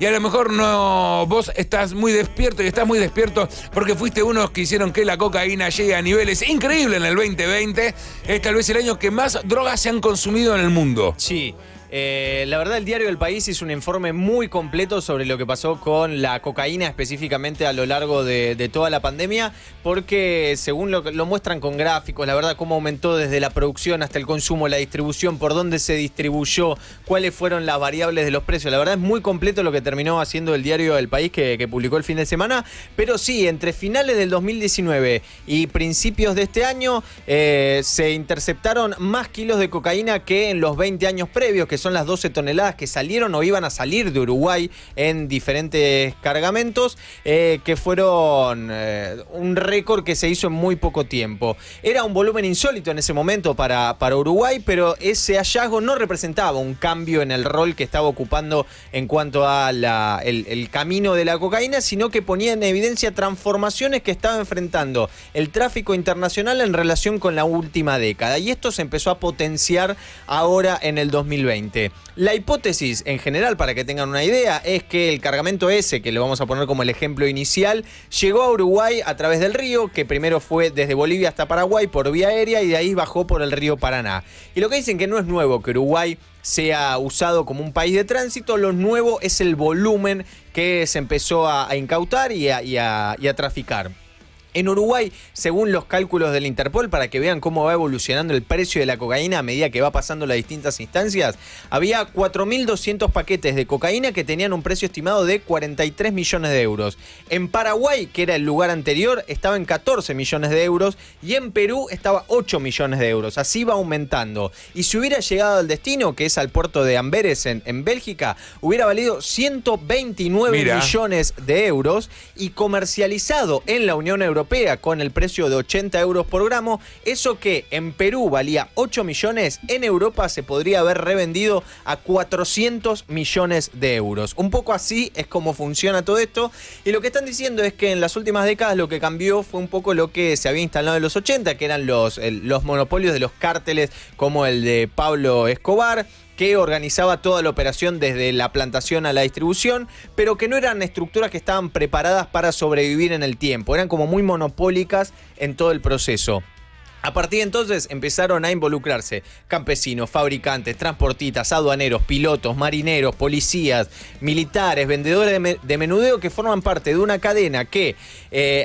y a lo mejor no, vos estás muy despierto y estás muy despierto porque fuiste unos que hicieron que la cocaína llegue a niveles increíbles en el 2020. Es tal vez el año que más drogas se han consumido en el mundo. Sí. La verdad, el diario El País hizo un informe muy completo sobre lo que pasó con la cocaína específicamente a lo largo de toda la pandemia, porque según lo muestran con gráficos, la verdad, cómo aumentó desde la producción hasta el consumo, la distribución, por dónde se distribuyó, cuáles fueron las variables de los precios. La verdad es muy completo lo que terminó haciendo el diario El País que publicó el fin de semana, pero sí, entre finales del 2019 y principios de este año se interceptaron más kilos de cocaína que en los 20 años previos, que son las 12 toneladas que salieron o iban a salir de Uruguay en diferentes cargamentos, que fueron un récord que se hizo en muy poco tiempo. Era un volumen insólito en ese momento para Uruguay, pero ese hallazgo no representaba un cambio en el rol que estaba ocupando en cuanto a el camino de la cocaína, sino que ponía en evidencia transformaciones que estaba enfrentando el tráfico internacional en relación con la última década. Y esto se empezó a potenciar ahora en el 2020. La hipótesis en general, para que tengan una idea, es que el cargamento ese, que le vamos a poner como el ejemplo inicial, llegó a Uruguay a través del río, que primero fue desde Bolivia hasta Paraguay por vía aérea y de ahí bajó por el río Paraná. Y lo que dicen que no es nuevo que Uruguay sea usado como un país de tránsito, lo nuevo es el volumen que se empezó a incautar y a traficar. En Uruguay, según los cálculos del Interpol, para que vean cómo va evolucionando el precio de la cocaína a medida que va pasando las distintas instancias, había 4.200 paquetes de cocaína que tenían un precio estimado de 43 millones de euros. En Paraguay, que era el lugar anterior, estaba en 14 millones de euros y en Perú estaba 8 millones de euros. Así va aumentando. Y si hubiera llegado al destino, que es al puerto de Amberes en Bélgica, hubiera valido 129 millones de euros y comercializado en la Unión Europea con el precio de 80 euros por gramo. Eso que en Perú valía 8 millones, en Europa se podría haber revendido a 400 millones de euros. Un poco así es como funciona todo esto. Y lo que están diciendo es que en las últimas décadas lo que cambió fue un poco lo que se había instalado en los 80, que eran los monopolios de los cárteles, como el de Pablo Escobar, que organizaba toda la operación desde la plantación a la distribución, pero que no eran estructuras que estaban preparadas para sobrevivir en el tiempo. Eran como muy monopólicas en todo el proceso. A partir de entonces empezaron a involucrarse campesinos, fabricantes, transportistas, aduaneros, pilotos, marineros, policías, militares, vendedores de menudeo, que forman parte de una cadena que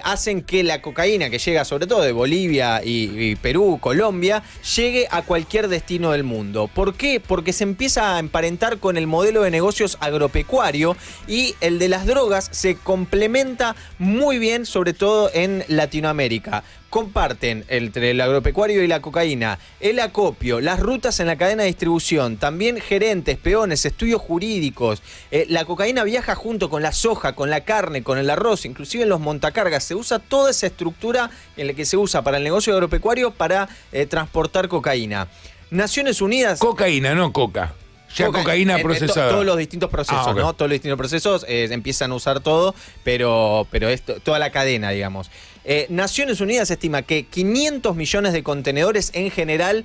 hacen que la cocaína, que llega sobre todo de Bolivia y Perú, Colombia, llegue a cualquier destino del mundo. ¿Por qué? Porque se empieza a emparentar con el modelo de negocios agropecuario y el de las drogas se complementa muy bien, sobre todo en Latinoamérica. Comparten entre el agropecuario y la cocaína el acopio, las rutas en la cadena de distribución, también gerentes, peones, estudios jurídicos. La cocaína viaja junto con la soja, con la carne, con el arroz, inclusive en los montacargas. Se usa toda esa estructura en la que se usa para el negocio agropecuario para transportar cocaína. Naciones Unidas... Cocaína, no coca. Ya cocaína procesada. Todos los distintos procesos, okay, ¿no? Todos los distintos procesos empiezan a usar todo, pero es toda la cadena, digamos. Naciones Unidas estima que 500 millones de contenedores en general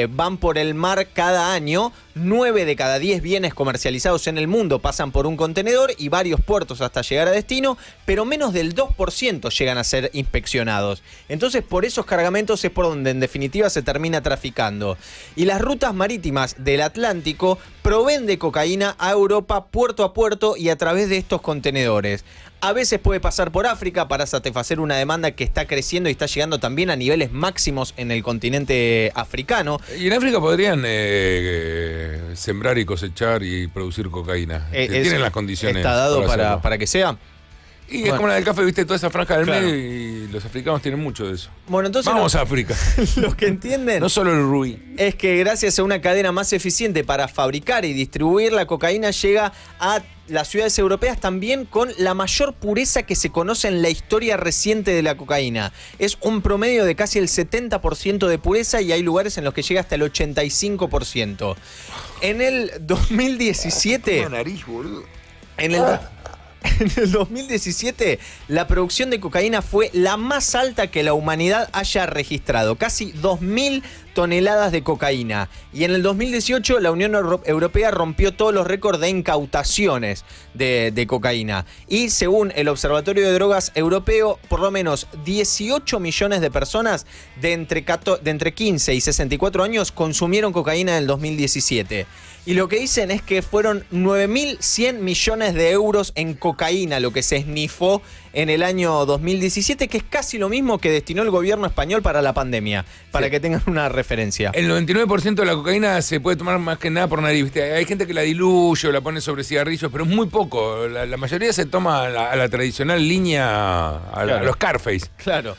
van por el mar cada año. 9 de cada 10 bienes comercializados en el mundo pasan por un contenedor y varios puertos hasta llegar a destino, pero menos del 2% llegan a ser inspeccionados. Entonces, por esos cargamentos es por donde en definitiva se termina traficando. Y las rutas marítimas del Atlántico proveen de cocaína a Europa puerto a puerto y a través de estos contenedores. A veces puede pasar por África para satisfacer una demanda que está creciendo y está llegando también a niveles máximos en el continente africano. Y en África podrían sembrar y cosechar y producir cocaína. Tienen las condiciones. Está dado para que sea. Y es como la del café, viste, toda esa franja del medio, y los africanos tienen mucho de eso. Bueno, entonces vamos a África. Los que entienden... No solo el rubí. Es que gracias a una cadena más eficiente para fabricar y distribuir, la cocaína llega a las ciudades europeas también con la mayor pureza que se conoce en la historia reciente de la cocaína. Es un promedio de casi el 70% de pureza y hay lugares en los que llega hasta el 85%. En el 2017... nariz, boludo. En el 2017, la producción de cocaína fue la más alta que la humanidad haya registrado, casi 2.000 toneladas de cocaína. Y en el 2018, la Unión Europea rompió todos los récords de incautaciones de cocaína. Y según el Observatorio de Drogas Europeo, por lo menos 18 millones de personas de entre 15 y 64 años consumieron cocaína en el 2017. Y lo que dicen es que fueron 9.100 millones de euros en cocaína lo que se esnifó en el año 2017, que es casi lo mismo que destinó el gobierno español para la pandemia, para que tengan una referencia. El 99% de la cocaína se puede tomar más que nada por nariz, ¿viste? Hay gente que la diluye o la pone sobre cigarrillos, pero es muy poco. La mayoría se toma a la tradicional línea, a los Scarface. Claro.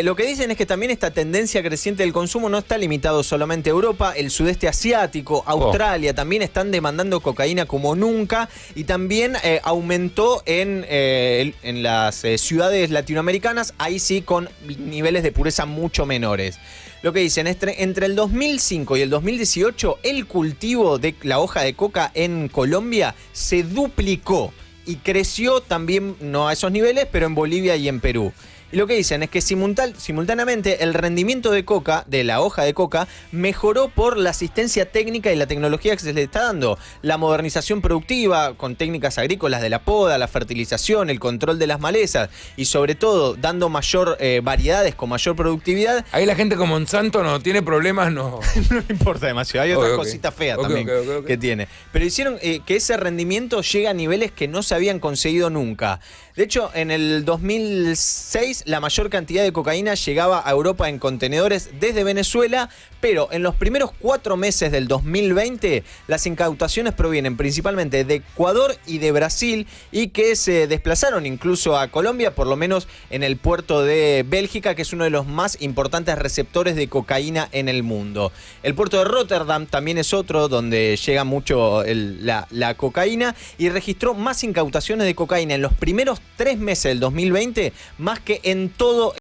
Lo que dicen es que también esta tendencia creciente del consumo no está limitado solamente a Europa, el sudeste asiático, Australia, también están demandando cocaína como nunca y también aumentó en las ciudades latinoamericanas, ahí sí con niveles de pureza mucho menores. Lo que dicen, entre el 2005 y el 2018, el cultivo de la hoja de coca en Colombia se duplicó y creció también, no a esos niveles, pero en Bolivia y en Perú. Y lo que dicen es que simultáneamente el rendimiento de la hoja de coca mejoró por la asistencia técnica y la tecnología que se le está dando. La modernización productiva con técnicas agrícolas de la poda, la fertilización, el control de las malezas y sobre todo dando mayor variedades con mayor productividad. Ahí la gente como Monsanto no tiene problemas, no. No importa demasiado, hay otras cositas feas también que tiene. Pero hicieron que ese rendimiento llegue a niveles que no se habían conseguido nunca. De hecho, en el 2006 la mayor cantidad de cocaína llegaba a Europa en contenedores desde Venezuela, pero en los primeros 4 meses del 2020 las incautaciones provienen principalmente de Ecuador y de Brasil y que se desplazaron incluso a Colombia, por lo menos en el puerto de Bélgica, que es uno de los más importantes receptores de cocaína en el mundo. El puerto de Rotterdam también es otro donde llega mucho la cocaína y registró más incautaciones de cocaína en los primeros 3 meses del 2020 más que en todo